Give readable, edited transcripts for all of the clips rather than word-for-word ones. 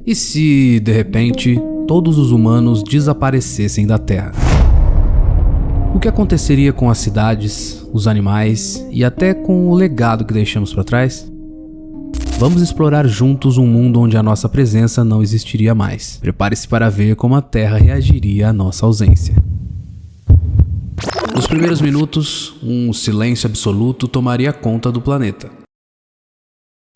E se, de repente, todos os humanos desaparecessem da Terra? O que aconteceria com as cidades, os animais e até com o legado que deixamos para trás? Vamos explorar juntos um mundo onde a nossa presença não existiria mais. Prepare-se para ver como a Terra reagiria à nossa ausência. Nos primeiros minutos, um silêncio absoluto tomaria conta do planeta.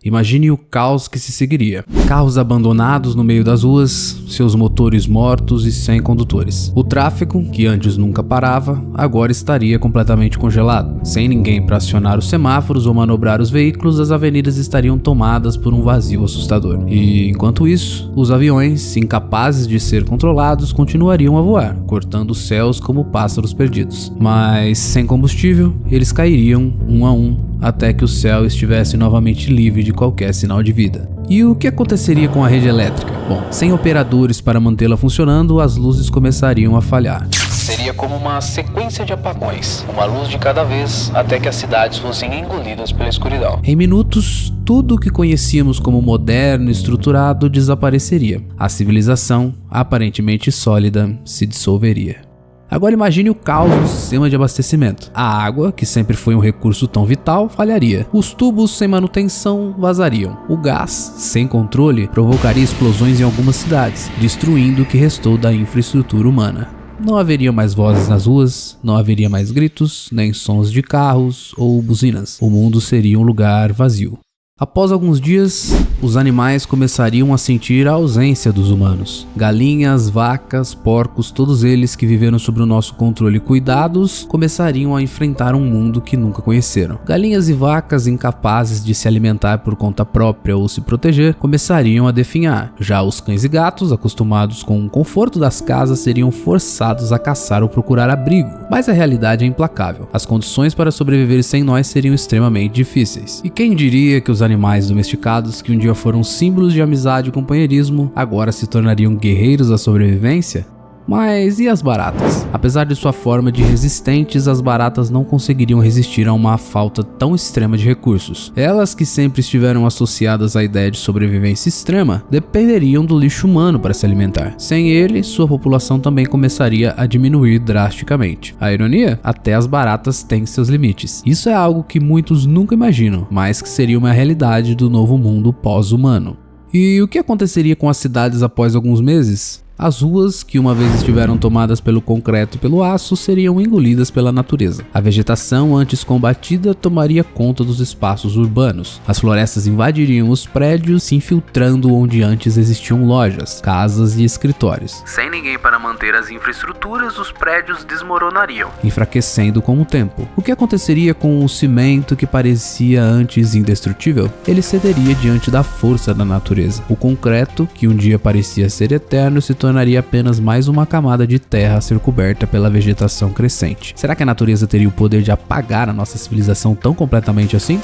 Imagine o caos que se seguiria. Carros abandonados no meio das ruas, seus motores mortos e sem condutores. O tráfego, que antes nunca parava, agora estaria completamente congelado. Sem ninguém para acionar os semáforos ou manobrar os veículos, as avenidas estariam tomadas por um vazio assustador. E, enquanto isso, os aviões, incapazes de ser controlados, continuariam a voar, cortando os céus como pássaros perdidos. Mas, sem combustível, eles cairiam um a um, até que o céu estivesse novamente livre de qualquer sinal de vida. E o que aconteceria com a rede elétrica? Bom, sem operadores para mantê-la funcionando, as luzes começariam a falhar. Seria como uma sequência de apagões, uma luz de cada vez, até que as cidades fossem engolidas pela escuridão. Em minutos, tudo o que conhecíamos como moderno e estruturado desapareceria. A civilização, aparentemente sólida, se dissolveria. Agora imagine o caos no sistema de abastecimento. A água, que sempre foi um recurso tão vital, falharia. Os tubos sem manutenção vazariam. O gás, sem controle, provocaria explosões em algumas cidades, destruindo o que restou da infraestrutura humana. Não haveria mais vozes nas ruas, não haveria mais gritos, nem sons de carros ou buzinas. O mundo seria um lugar vazio. Após alguns dias, os animais começariam a sentir a ausência dos humanos. Galinhas, vacas, porcos, todos eles que viveram sob o nosso controle e cuidados, começariam a enfrentar um mundo que nunca conheceram. Galinhas e vacas incapazes de se alimentar por conta própria ou se proteger, começariam a definhar. Já os cães e gatos, acostumados com o conforto das casas, seriam forçados a caçar ou procurar abrigo. Mas a realidade é implacável. As condições para sobreviver sem nós seriam extremamente difíceis. E quem diria que os animais domesticados, que um dia foram símbolos de amizade e companheirismo, agora se tornariam guerreiros da sobrevivência? Mas e as baratas? Apesar de sua forma de resistentes, as baratas não conseguiriam resistir a uma falta tão extrema de recursos. Elas, que sempre estiveram associadas à ideia de sobrevivência extrema, dependeriam do lixo humano para se alimentar. Sem ele, sua população também começaria a diminuir drasticamente. A ironia? Até as baratas têm seus limites. Isso é algo que muitos nunca imaginam, mas que seria uma realidade do novo mundo pós-humano. E o que aconteceria com as cidades após alguns meses? As ruas, que uma vez estiveram tomadas pelo concreto e pelo aço, seriam engolidas pela natureza. A vegetação, antes combatida, tomaria conta dos espaços urbanos. As florestas invadiriam os prédios, se infiltrando onde antes existiam lojas, casas e escritórios. Sem ninguém para manter as infraestruturas, os prédios desmoronariam, enfraquecendo com o tempo. O que aconteceria com o cimento que parecia antes indestrutível? Ele cederia diante da força da natureza. O concreto, que um dia parecia ser eterno, se tornaria apenas mais uma camada de terra a ser coberta pela vegetação crescente. Será que a natureza teria o poder de apagar a nossa civilização tão completamente assim?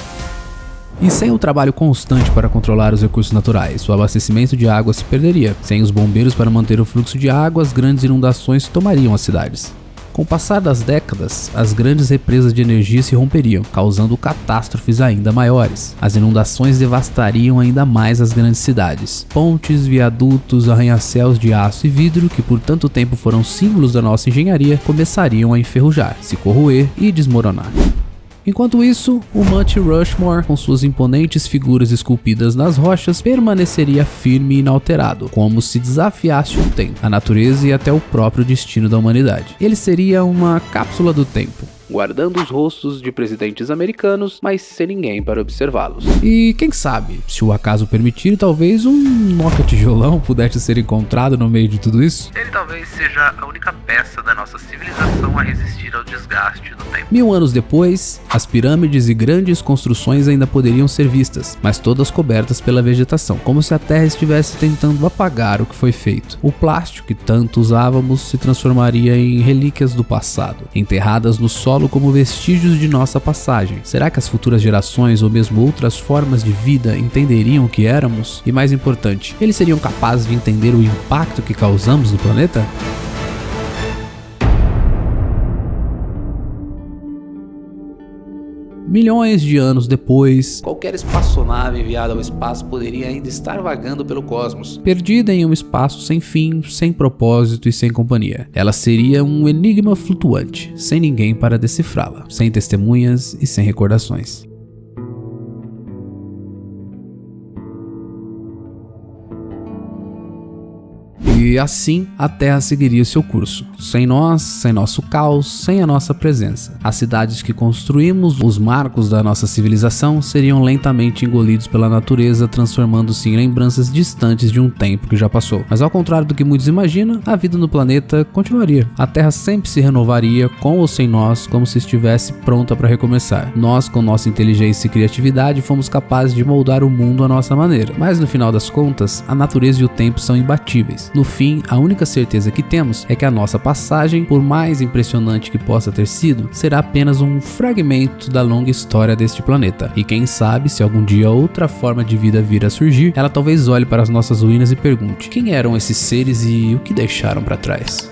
E sem o trabalho constante para controlar os recursos naturais, o abastecimento de água se perderia. Sem os bombeiros para manter o fluxo de água, as grandes inundações tomariam as cidades. Com o passar das décadas, as grandes represas de energia se romperiam, causando catástrofes ainda maiores. As inundações devastariam ainda mais as grandes cidades. Pontes, viadutos, arranha-céus de aço e vidro, que por tanto tempo foram símbolos da nossa engenharia, começariam a enferrujar, se corroer e desmoronar. Enquanto isso, o Monte Rushmore, com suas imponentes figuras esculpidas nas rochas, permaneceria firme e inalterado, como se desafiasse o tempo, a natureza e até o próprio destino da humanidade. Ele seria uma cápsula do tempo, guardando os rostos de presidentes americanos, mas sem ninguém para observá-los. E quem sabe, se o acaso permitir, talvez um Nokia-tijolão pudesse ser encontrado no meio de tudo isso? Ele talvez seja a única peça da nossa civilização a resistir ao desgaste do tempo. 1000 anos depois, as pirâmides e grandes construções ainda poderiam ser vistas, mas todas cobertas pela vegetação, como se a Terra estivesse tentando apagar o que foi feito. O plástico que tanto usávamos se transformaria em relíquias do passado, enterradas no solo como vestígios de nossa passagem. Será que as futuras gerações ou mesmo outras formas de vida entenderiam o que éramos? E mais importante, eles seriam capazes de entender o impacto que causamos no planeta? milhões de anos depois, qualquer espaçonave enviada ao espaço poderia ainda estar vagando pelo cosmos, perdida em um espaço sem fim, sem propósito e sem companhia. Ela seria um enigma flutuante, sem ninguém para decifrá-la, sem testemunhas e sem recordações. E assim a Terra seguiria seu curso, sem nós, sem nosso caos, sem a nossa presença. As cidades que construímos, os marcos da nossa civilização, seriam lentamente engolidos pela natureza, transformando-se em lembranças distantes de um tempo que já passou. Mas ao contrário do que muitos imaginam, a vida no planeta continuaria. A Terra sempre se renovaria, com ou sem nós, como se estivesse pronta para recomeçar. Nós, com nossa inteligência e criatividade, fomos capazes de moldar o mundo à nossa maneira. Mas no final das contas, a natureza e o tempo são imbatíveis. No fim, a única certeza que temos é que a nossa passagem, por mais impressionante que possa ter sido, será apenas um fragmento da longa história deste planeta. E quem sabe, se algum dia outra forma de vida vir a surgir, ela talvez olhe para as nossas ruínas e pergunte: quem eram esses seres e o que deixaram para trás?